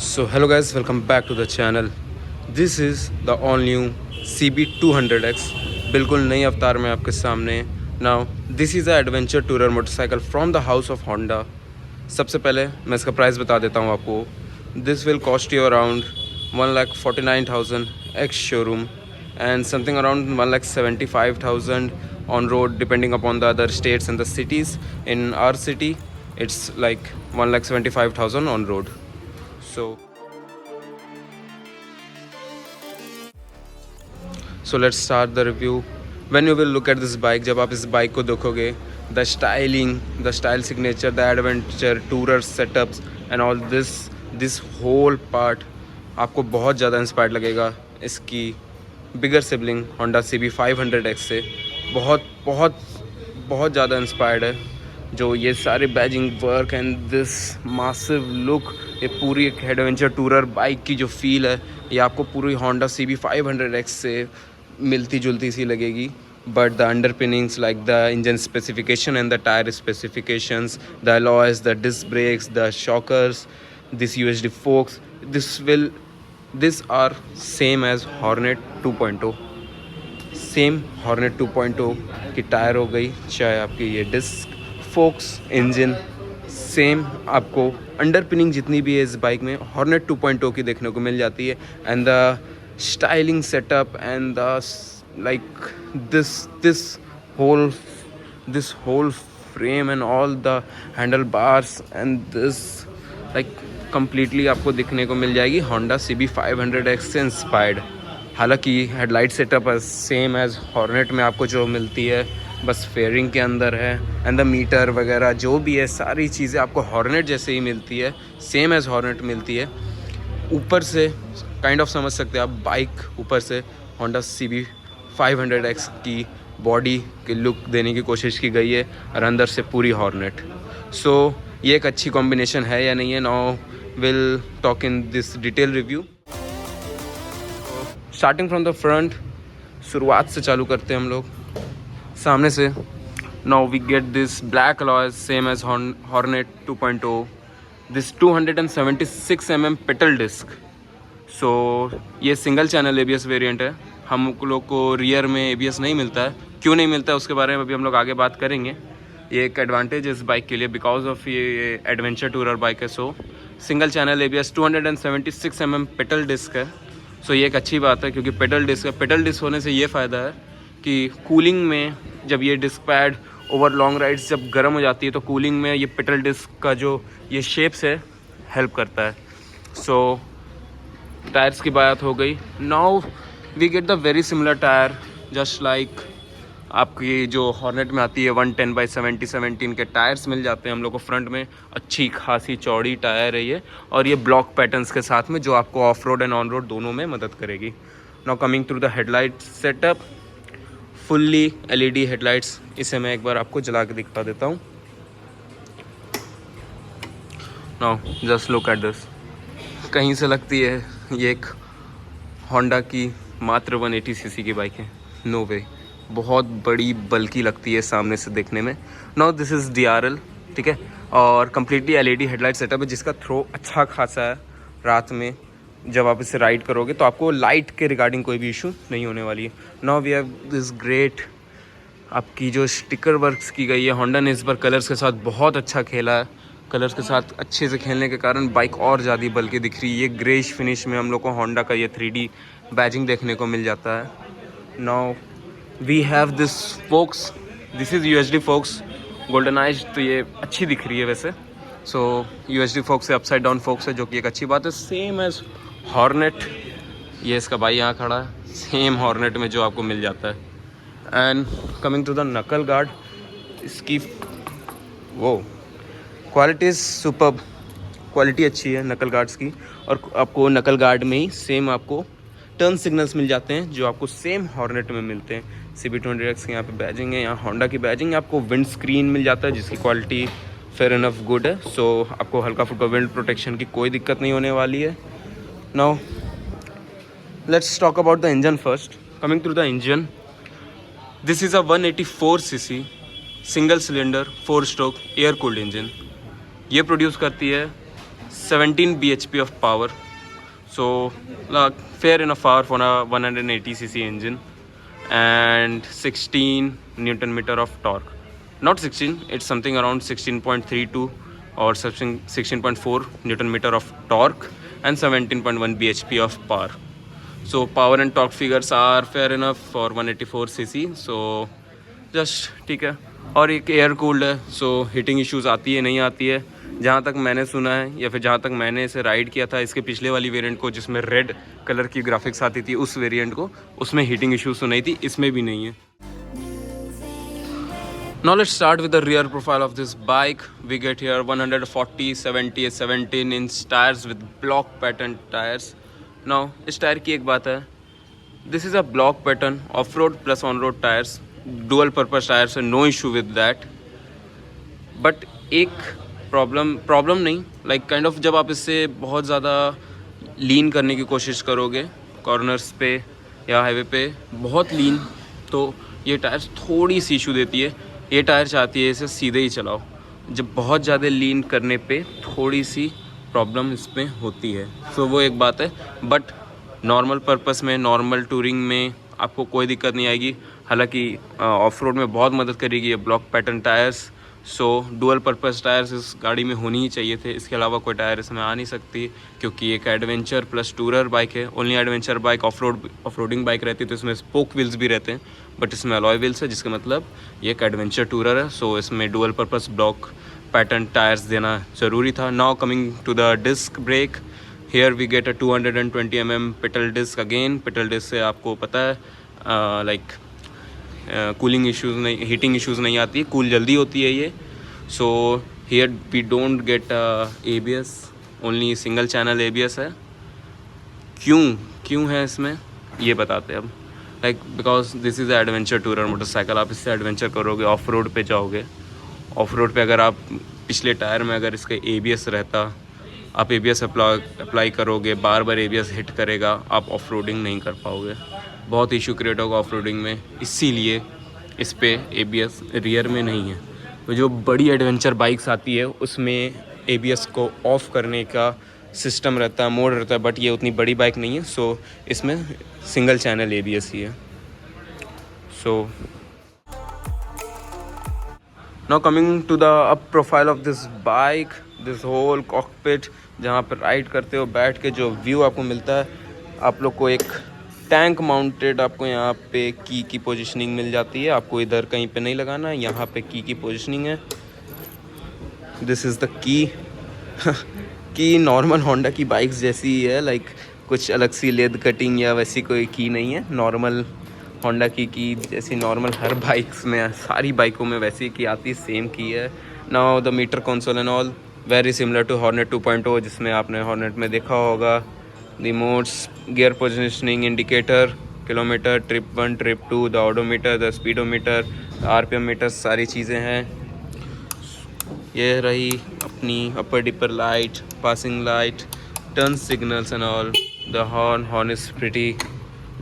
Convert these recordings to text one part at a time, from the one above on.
So hello guys, welcome back to the channel. This is the all new CB200X, बिल्कुल नई अवतार में आपके सामने. Now this is a adventure tourer motorcycle from the house of Honda. सबसे पहले मैं इसका प्राइस बता देता हूँ आपको. This will cost you around 1,49,000 ex showroom and something around 1,75,000 on road depending upon the other states and the cities. In our city it's like 1,75,000 on road. So let's start the review. When you will look at this bike, जब आप इस bike को देखोगे, the styling, the style signature, the adventure, tourer setups and all this whole part आपको बहुत ज़्यादा inspired लगेगा इसकी बिगर सिबलिंग Honda CB500X से. बहुत बहुत बहुत ज़्यादा इंस्पायर्ड है. जो ये सारे badging work and this massive look, ये पूरी एक एडवेंचर टूरर बाइक की जो फील है, ये आपको पूरी Honda CB500X से मिलती जुलती सी लगेगी. But the underpinnings like the engine specification and the tyre specifications, the alloys, the disc brakes, the shockers, this UHD forks, this are same as Hornet 2.0. Same Hornet 2.0 की टायर हो गई, चाहे आपकी ये डिस्क फोक्स, इंजन सेम. आपको underpinning जितनी भी है इस बाइक में हॉर्नेट 2.0 की देखने को मिल जाती है. And the styling setup and the like this whole frame and all the handlebars and this like completely आपको दिखने को मिल जाएगी Honda CB500X से इंस्पायर्ड. हालांकि headlight setup same as Hornet में आपको जो मिलती है, बस फेयरिंग के अंदर है. एंड द मीटर वगैरह जो भी है सारी चीज़ें आपको हॉर्नेट जैसे ही मिलती है, सेम एज हॉर्नेट मिलती है. ऊपर से काइंड ऑफ समझ सकते हैं आप, बाइक ऊपर से Honda CB500X की बॉडी की लुक देने की कोशिश की गई है और अंदर से पूरी हॉर्नेट. सो ये एक अच्छी कॉम्बिनेशन है या नहीं है. Now will talk in this detail review. Starting from the front, शुरुआत से चालू करते हैं हम लोग सामने से. Now we get this black alloy same as Hornet 2.0. This 276 mm petal disc. So ये सिंगल चैनल ABS वेरिएंट है. हम लोग को रियर में ABS नहीं मिलता है. क्यों नहीं मिलता है उसके बारे में अभी हम लोग आगे बात करेंगे. ये एक एडवांटेज है इस बाइक के लिए बिकॉज ऑफ ये एडवेंचर टूरर बाइक है. So single channel ABS 276 mm petal disc है. सो ये एक अच्छी बात है क्योंकि पेडल डिस्क है. पेडल डिस्क होने से ये फ़ायदा है कि कूलिंग में जब ये disc pad over long rides जब गर्म हो जाती है तो कूलिंग में ये पेडल डिस्क का जो ये शेप्स है हेल्प करता है. सो टायर्स की बात हो गई. Now we get the very similar tyre just like आपकी जो हॉर्नेट में आती है 110/70/17 के टायर्स मिल जाते हैं हम लोग को फ्रंट में. अच्छी खासी चौड़ी टायर है ये और ये ब्लॉक पैटर्न्स के साथ में जो आपको of road and on road दोनों में मदद करेगी. Now coming through the headlight setup, fully LED headlights. इसे मैं एक बार आपको जला के दिखा देता हूँ. Now just look at this. कहीं से लगती है ये एक होंडा की मात्र 180 cc की बाइक है. नो वे. बहुत बड़ी बल्कि लगती है सामने से देखने में. नाउ दिस इज़ DRL, ठीक है, और कम्प्लीटली LED हेडलाइट सेटअप है जिसका थ्रो अच्छा खासा है. रात में जब आप इसे राइड करोगे तो आपको लाइट के रिगार्डिंग कोई भी इशू नहीं होने वाली है. Now we have this great आपकी जो स्टिकर वर्क्स की गई है. होंडा ने इस बार कलर्स के साथ बहुत अच्छा खेला है. कलर्स के साथ अच्छे से खेलने के कारण बाइक और ज़्यादा बल्कि दिख रही है. ये ग्रेश फिनिश में हम लोग को होंडा का ये 3D बैजिंग देखने को मिल जाता है. Now we have this forks. This is UHD forks goldenised. तो ये अच्छी दिख रही है वैसे. सो UHD फोक्स से अपसाइड डाउन फोक्स है जो कि एक अच्छी बात है. Same as Hornet. ये इसका भाई यहाँ खड़ा है. सेम हॉर्नेट में जो आपको मिल जाता है. एंड कमिंग टू द नकल गार्ड, इसकी वो क्वालिटी इज़ सुपर्ब. क्वालिटी अच्छी है नकल गार्ड्स की. और आपको नकल गार्ड में ही सेम आपको टर्न सिग्नल्स मिल जाते हैं जो आपको सेम हॉर्नेट में मिलते हैं. CB200X के यहाँ पे बैजिंग है, यहाँ होंडा की बैजिंग. आपको विंड स्क्रीन मिल जाता है जिसकी क्वालिटी फेयर इनफ गुड है. सो आपको हल्का फुल्का विंड प्रोटेक्शन की कोई दिक्कत नहीं होने वाली है. Now let's talk about the engine first. Coming to the engine, this is a 184 cc single cylinder 4 stroke air cooled engine. ये प्रोड्यूस करती है 17 bhp of power, so fair enough power for a 180cc engine, and 16 newton meter of torque. Not 16, it's something around 16.32 or something 16.4 newton meter of torque and 17.1 bhp of power. So power and torque figures are fair enough for 184cc, so just ठीक है. और एक air cooled है, सो heating issues आती है नहीं आती है. जहाँ तक मैंने सुना है या फिर जहाँ तक मैंने इसे राइड किया था, इसके पिछले वाली वेरिएंट को जिसमें रेड कलर की ग्राफिक्स आती थी, उस वेरिएंट को, उसमें हीटिंग इश्यूज सुनाई थी, इसमें भी नहीं है. Now let's start with the rear profile of this bike. We get here 140 70 17-inch tires with block pattern tires. Now इस टायर की एक बात है, this is a block pattern off-road plus on-road tires, dual purpose tires, no issue with that. But एक problem नहीं, like kind of जब आप इससे बहुत ज़्यादा लीन करने की कोशिश करोगे कॉर्नर्स पे या हाईवे पे बहुत लीन, तो ये टायर थोड़ी सी इशू देती है. ये टायर चाहती है इसे सीधे ही चलाओ. जब बहुत ज़्यादा लीन करने पे थोड़ी सी प्रॉब्लम इसमें होती है, सो वो एक बात है. बट नॉर्मल पर्पस में, नॉर्मल टूरिंग में आपको कोई दिक्कत नहीं आएगी. हालांकि ऑफ रोड में बहुत मदद करेगी ये ब्लॉक पैटर्न टायर्स. सो डुअल पर्पस टायर्स इस गाड़ी में होनी ही चाहिए थे. इसके अलावा कोई टायर इसमें आ नहीं सकती, क्योंकि एक एडवेंचर प्लस टूरर बाइक है. Only adventure bike off roading bike रहती है तो इसमें स्पोक व्हील्स भी रहते हैं, बट इसमें अलॉय व्हील्स है, जिसका मतलब ये एक एडवेंचर टूरर है. सो इसमें dual purpose block pattern tyres देना ज़रूरी था. Now coming to the disc brake, here we get a 220 mm petal disc. Again petal disc से आपको पता है लाइक कूलिंग इश्यूज़ नहीं, हीटिंग इश्यूज़ नहीं आती है, कूल जल्दी होती है ये. So here we don't get ABS, only single channel ABS है. क्यों है इसमें ये बताते हैं अब. Like because this is adventure tourer motorcycle. आप इससे एडवेंचर करोगे, ऑफ रोड पे जाओगे. ऑफ रोड पे अगर आप पिछले टायर में अगर इसका ABS रहता, आप ABS अप्लाई करोगे, बार बार ABS हिट करेगा, आप ऑफ रोडिंग नहीं कर पाओगे, बहुत इशू क्रिएट होगा ऑफ रोडिंग में. इसीलिए इस पे ABS रियर में नहीं है. तो जो बड़ी एडवेंचर बाइक्स आती है उसमें ABS को ऑफ़ करने का सिस्टम रहता है, मोड रहता है, बट ये उतनी बड़ी बाइक नहीं है. सो इसमें सिंगल चैनल ABS ही है. So now coming to the up profile of this bike, this whole cockpit, जहाँ पर राइड करते हो बैठ के जो व्यू आपको मिलता है, आप लोग को एक टैंक माउंटेड आपको यहाँ पे की पोजीशनिंग मिल जाती है. आपको इधर कहीं पे नहीं लगाना है, यहाँ पे की पोजीशनिंग है. This is the key normal Honda की बाइक्स जैसी ही है, लाइक कुछ अलग सी लेद कटिंग या वैसी कोई की नहीं है. नॉर्मल होंडा की जैसी नॉर्मल हर बाइक्स में, सारी बाइकों में वैसी की आती है, सेम की है. Now the meter console and all very similar to Hornet 2.0, जिसमें आपने हॉर्नेट में देखा होगा. The modes, gear positioning indicator, kilometer, trip 1, trip 2, the odometer, the speedometer, the RPM meter, सारी चीज़ें हैं. ये रही अपनी upper dipper light, passing light, turn signals and all. The horn is pretty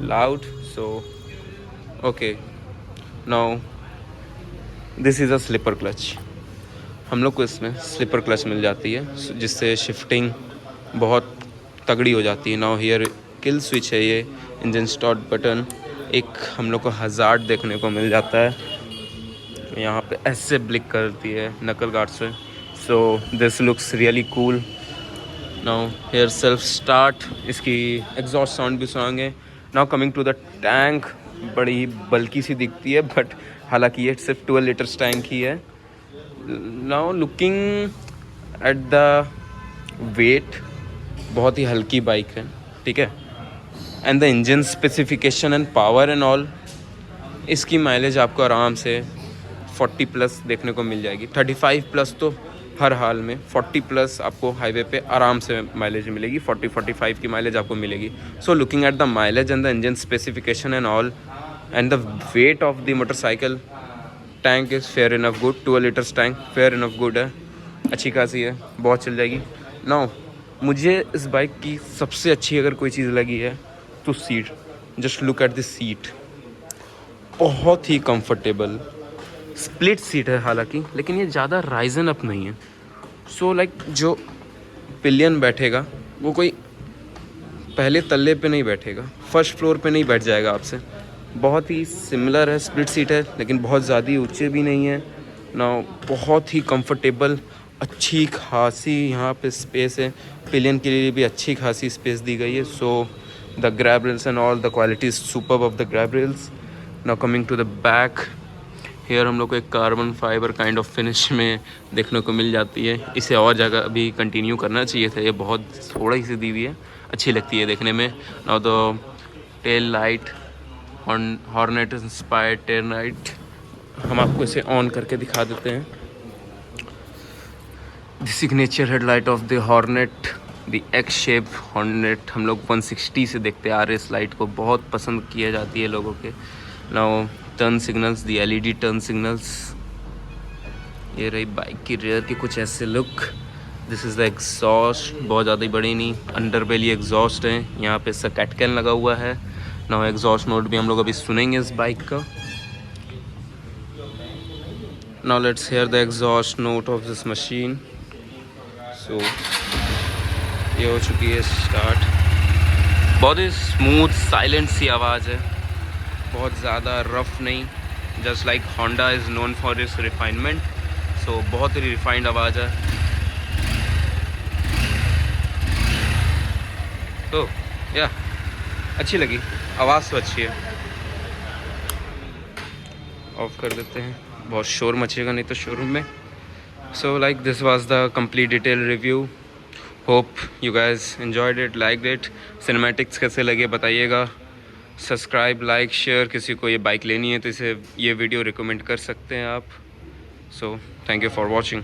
loud. So okay, now this is a slipper clutch. हम लोग को इसमें स्लिपर क्लच मिल जाती है, जिससे शिफ्टिंग बहुत तगड़ी हो जाती है. नाउ हियर किल स्विच है, ये इंजन स्टार्ट बटन. एक हम लोग को हज़ार्ड देखने को मिल जाता है, यहाँ पे ऐसे ब्लिक करती है नकल गार्ड से. So this looks really cool. Now here self start, इसकी एग्जॉस्ट साउंड भी स्ट्रॉन्ग है. Now coming to the tank, बड़ी बल्कि सी दिखती है, बट हालांकि ये सिर्फ 12 लीटर्स टैंक ही है. Now looking at the weight, बहुत ही हल्की बाइक है, ठीक है. And the engine specification and power and all, इसकी माइलेज आपको आराम से 40 प्लस देखने को मिल जाएगी. 35 प्लस तो हर हाल में, 40 प्लस आपको हाईवे पे आराम से माइलेज मिलेगी. 40-45 की माइलेज आपको मिलेगी. So looking at the mileage and the engine specification and all and the weight of the motorcycle, tank is fair enough good. 12 litres tank fair enough good है, अच्छी खासी है, बहुत चल जाएगी. नाउ मुझे इस बाइक की सबसे अच्छी अगर कोई चीज़ लगी है तो seat. Just look at this seat, बहुत ही कंफर्टेबल स्प्लिट सीट है हालांकि, लेकिन ये ज़्यादा राइजन अप नहीं है. सो लाइक जो पिलियन बैठेगा वो कोई पहले तल्ले पे नहीं बैठेगा, फर्स्ट फ्लोर पे नहीं बैठ जाएगा आपसे। बहुत ही सिमिलर है, स्प्लिट सीट है लेकिन बहुत ज़्यादा ऊंचे भी नहीं है ना, बहुत ही कंफर्टेबल, अच्छी खासी यहाँ पे स्पेस है। पिलियन के लिए भी अच्छी खासी स्पेस दी गई है। So the grab rails and all the quality superb of the grab rails. Now coming to the back, here हम लोग को एक carbon fibre kind of finish में देखने को मिल जाती है। इसे और जगह भी कंटिन्यू करना चाहिए था, ये बहुत थोड़ी सी दी हुई है, अच्छी लगती है देखने में। Now the tail light, hornet inspired tail light, हम आपको इसे ऑन करके दिखा देते हैं। The signature headlight of the hornet, the x shape hornet, हम लोग 160 से देखते आ रहे इस लाइट को, बहुत पसंद किया जाती है लोगों के। Now turn signals, the LED turn signals, ये रही बाइक की रेयर की कुछ ऐसे look. This is the exhaust, बहुत ज़्यादा ही बड़ी नहीं, अंडर बेली एग्जॉस्ट है, यहाँ पे सकैटकैन लगा हुआ है। नाउ एग्जॉस्ट नोट भी हम लोग अभी सुनेंगे इस बाइक का। Now let's hear the exhaust note of this machine. So ये हो चुकी है स्टार्ट। बहुत ही स्मूथ साइलेंट सी आवाज़ है, बहुत ज़्यादा रफ नहीं, just like Honda is known for its refinement. So बहुत ही रिफाइंड आवाज़ है। तो या अच्छी लगी, आवाज़ तो अच्छी है। ऑफ कर देते हैं, बहुत शोर मचेगा नहीं तो शोरूम में। So like this was the complete detail review. Hope you guys enjoyed it, like it. Cinematics कैसे लगे बताइएगा। सब्सक्राइब, लाइक, शेयर, किसी को ये बाइक लेनी है तो इसे ये वीडियो रिकमेंड कर सकते हैं आप। So thank you for watching.